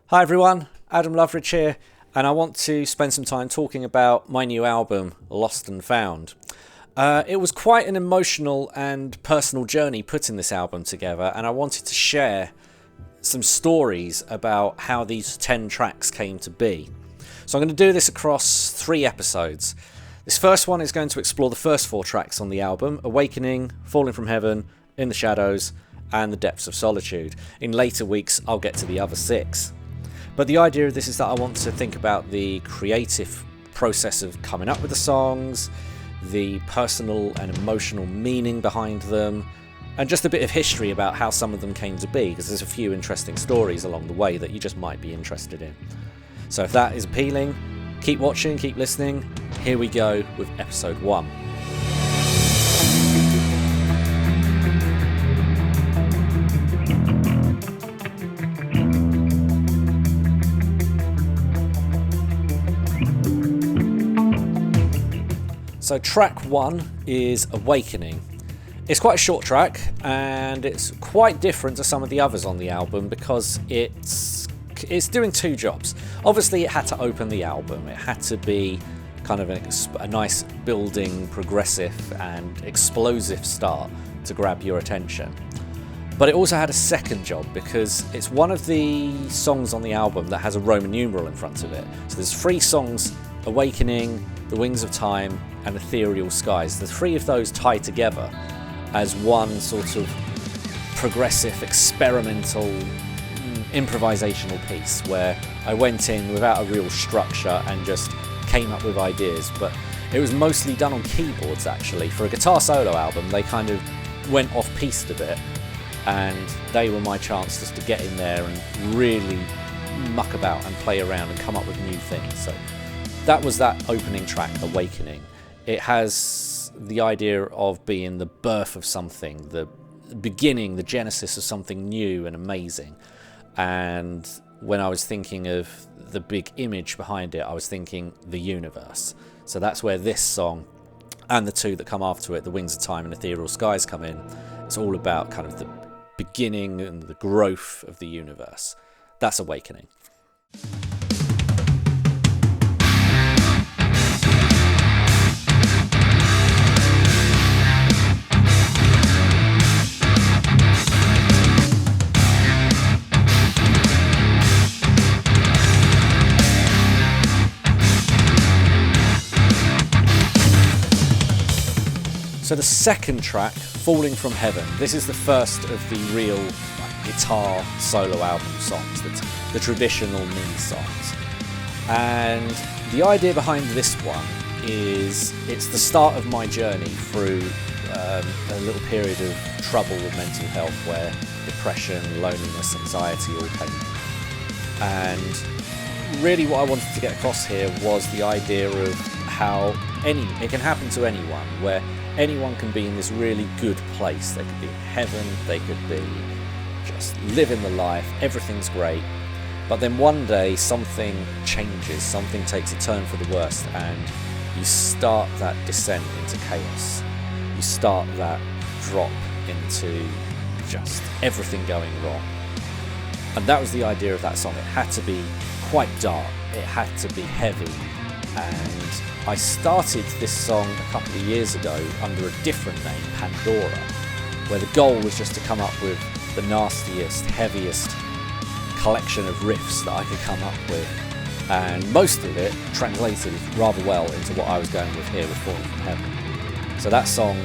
Hi everyone, Adam Loveridge here, and I want to spend some time talking about my new album, Lost and Found. It was quite an emotional and personal journey putting this album together, and I wanted to share some stories about how these 10 tracks came to be. So I'm going to do this across 3 episodes. This first one is going to explore the first 4 tracks on the album: Awakening, Falling from Heaven, In the Shadows, and The Depths of Solitude. In later weeks, I'll get to the other 6. But the idea of this is that I want to think about the creative process of coming up with the songs, the personal and emotional meaning behind them, and just a bit of history about how some of them came to be, because there's a few interesting stories along the way that you just might be interested in. So if that is appealing, keep watching, keep listening. Here we go with episode 1. So track 1 is Awakening. It's quite a short track, and it's quite different to some of the others on the album because it's doing 2 jobs. Obviously it had to open the album, it had to be kind of a nice building, progressive and explosive start to grab your attention. But it also had a second job because it's one of the songs on the album that has a Roman numeral in front of it. So there's 3 songs: Awakening, The Wings of Time and Ethereal Skies. The 3 of those tie together as one sort of progressive, experimental, improvisational piece where I went in without a real structure and just came up with ideas. But it was mostly done on keyboards actually. For a guitar solo album, they kind of went off-piste a bit, and they were my chance just to get in there and really muck about and play around and come up with new things. So that was that opening track, Awakening. It has the idea of being the birth of something, the beginning, the genesis of something new and amazing. And when I was thinking of the big image behind it, I was thinking the universe. So that's where this song and the 2 that come after it, The Wings of Time and Ethereal Skies, come in. It's all about kind of the beginning and the growth of the universe. That's Awakening. So the second track, Falling from Heaven, this is the first of the real guitar solo album songs, the traditional me songs. And the idea behind this one is it's the start of my journey through a little period of trouble with mental health where depression, loneliness, anxiety all came. And really what I wanted to get across here was the idea of how it can happen to anyone, where anyone can be in this really good place. They could be in heaven, they could be just living the life, everything's great. But then one day something changes, something takes a turn for the worst, and you start that descent into chaos. You start that drop into just everything going wrong. And that was the idea of that song. It had to be quite dark, it had to be heavy. And I started this song a couple of years ago under a different name, Pandora, where the goal was just to come up with the nastiest, heaviest collection of riffs that I could come up with. And most of it translated rather well into what I was going with here with Falling from Heaven. So that song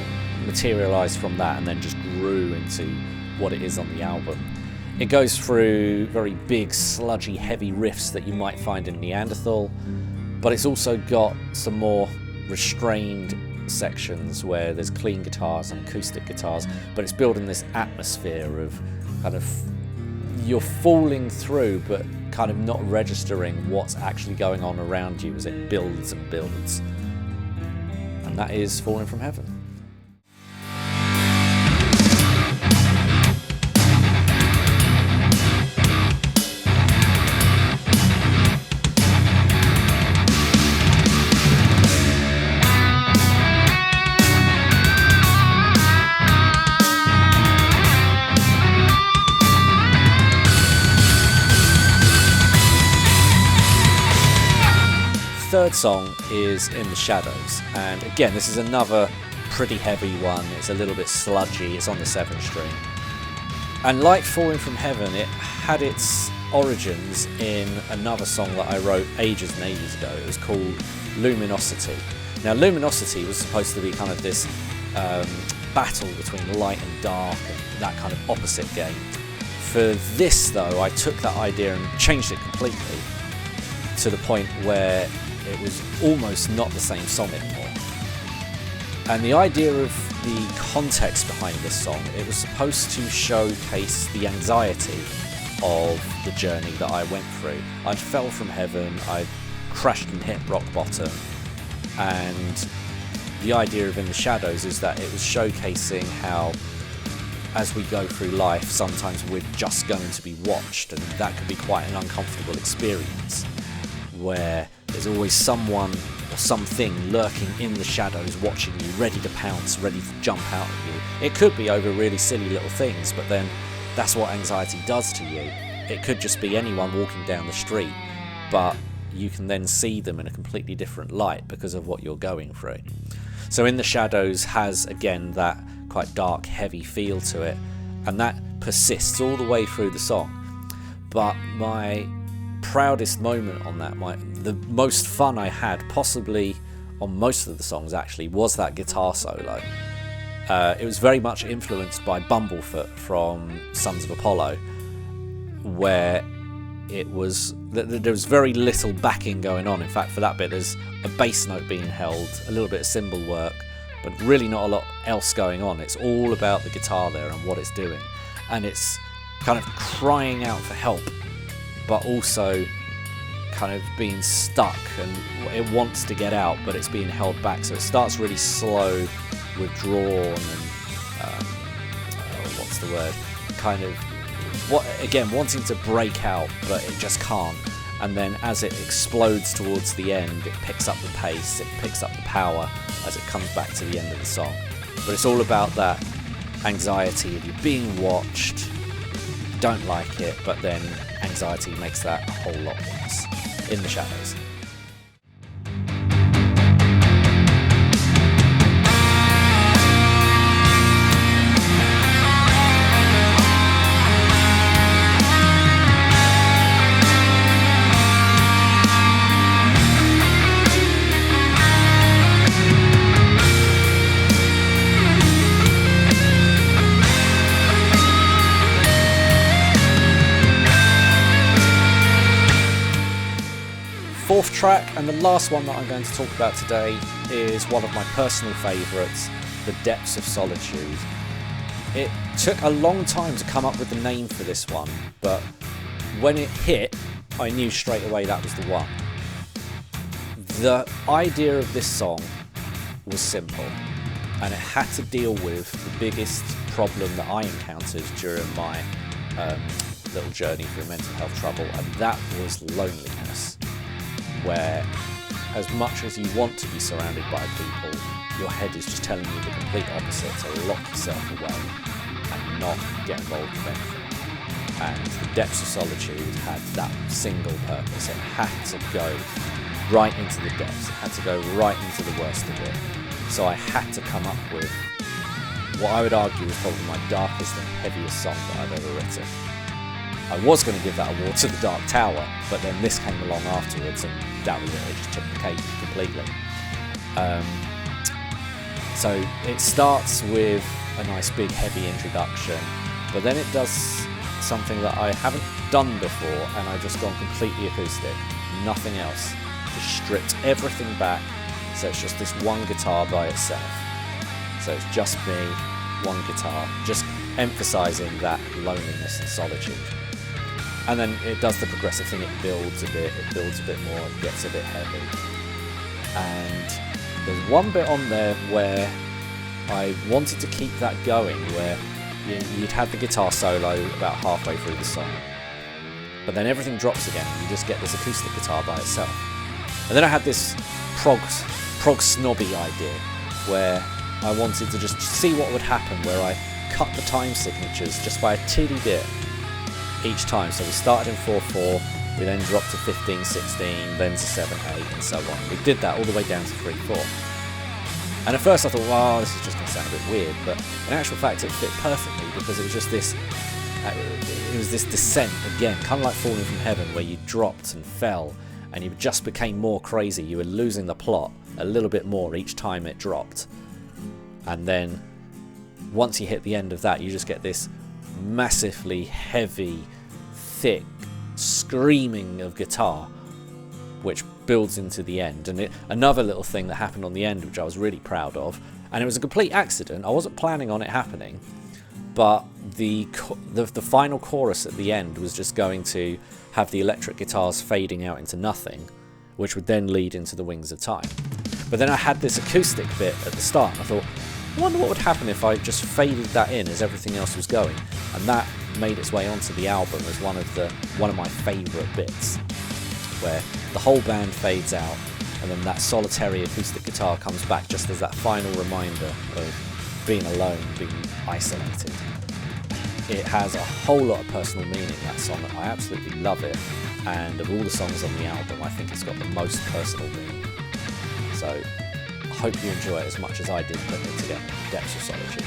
materialised from that and then just grew into what it is on the album. It goes through very big, sludgy, heavy riffs that you might find in Neanderthal, but it's also got some more restrained sections where there's clean guitars and acoustic guitars, but it's building this atmosphere of kind of you're falling through but kind of not registering what's actually going on around you as it builds and builds. And that is Falling from Heaven. third song is In the Shadows, and again this is another pretty heavy one. It's a little bit sludgy, it's on the 7 string. And like Falling from Heaven, it had its origins in another song that I wrote ages and ages ago. It was called Luminosity. Now Luminosity was supposed to be kind of this battle between light and dark and that kind of opposite game. For this though, I took that idea and changed it completely to the point where it was almost not the same song anymore. And the idea of the context behind this song, it was supposed to showcase the anxiety of the journey that I went through. I'd fell from heaven, I'd crashed and hit rock bottom, and the idea of In the Shadows is that it was showcasing how as we go through life sometimes we're just going to be watched, and that could be quite an uncomfortable experience where there's always someone or something lurking in the shadows watching you, ready to pounce, ready to jump out at you. It could be over really silly little things, but then that's what anxiety does to you. It could just be anyone walking down the street, but you can then see them in a completely different light because of what you're going through. So In the Shadows has, again, that quite dark, heavy feel to it, and that persists all the way through the song. But my proudest moment on that, the most fun I had possibly on most of the songs actually, was that guitar solo. It was very much influenced by Bumblefoot from Sons of Apollo, where there was very little backing going on. In fact, for that bit there's a bass note being held, a little bit of cymbal work, but really not a lot else going on. It's all about the guitar there and what it's doing, and it's kind of crying out for help, but also kind of being stuck, and it wants to get out but it's being held back. So it starts really slow, withdrawn, and what's the word, kind of wanting to break out, but it just can't. And then as it explodes towards the end, it picks up the pace, it picks up the power as it comes back to the end of the song. But it's all about that anxiety of you being watched, don't like it, but then anxiety makes that a whole lot worse. In the Shadows. Fourth track, and the last one that I'm going to talk about today, is one of my personal favourites, The Depths of Solitude. It took a long time to come up with the name for this one, but when it hit, I knew straight away that was the one. The idea of this song was simple, and it had to deal with the biggest problem that I encountered during my little journey through mental health trouble, and that was loneliness. Where as much as you want to be surrounded by people, your head is just telling you the complete opposite, to lock yourself away and not get involved with anything. And The Depths of Solitude had that single purpose. It had to go right into the depths, it had to go right into the worst of it. So I had to come up with what I would argue is probably my darkest and heaviest song that I've ever written. I was going to give that award to The Dark Tower, but then this came along afterwards, and that was it. It just took the cake completely. So it starts with a nice big heavy introduction, but then it does something that I haven't done before, and I've just gone completely acoustic, nothing else. Just stripped everything back, so it's just this one guitar by itself. So it's just me, one guitar, just emphasising that loneliness and solitude. And then it does the progressive thing, it builds a bit more, it gets a bit heavy. And there's one bit on there where I wanted to keep that going, where you'd had the guitar solo about halfway through the song, but then everything drops again and you just get this acoustic guitar by itself. And then I had this prog snobby idea where I wanted to just see what would happen, where I cut the time signatures just by a teeny bit each time. So we started in 4/4, We then dropped to 15, 16, then to 7, 8, and so on. We did that all the way down to 3, 4. And at first I thought, well, this is just going to sound a bit weird, but in actual fact it fit perfectly, because it was just this, it was this descent again, kind of like falling from heaven, where you dropped and fell, and you just became more crazy. You were losing the plot a little bit more each time it dropped. And then once you hit the end of that, you just get this massively heavy, thick screaming of guitar, which builds into the end. And another little thing that happened on the end, which I was really proud of, and it was a complete accident, I wasn't planning on it happening, but the final chorus at the end was just going to have the electric guitars fading out into nothing, which would then lead into the Wings of Time. But then I had this acoustic bit at the start, and I thought, I wonder what would happen if I just faded that in as everything else was going. And that made its way onto the album as one of my favourite bits, where the whole band fades out, and then that solitary acoustic guitar comes back just as that final reminder of being alone, being isolated. It has a whole lot of personal meaning, that song. I absolutely love it, and of all the songs on the album, I think it's got the most personal meaning. So I hope you enjoy it as much as I did putting it together. Depths of Solitude.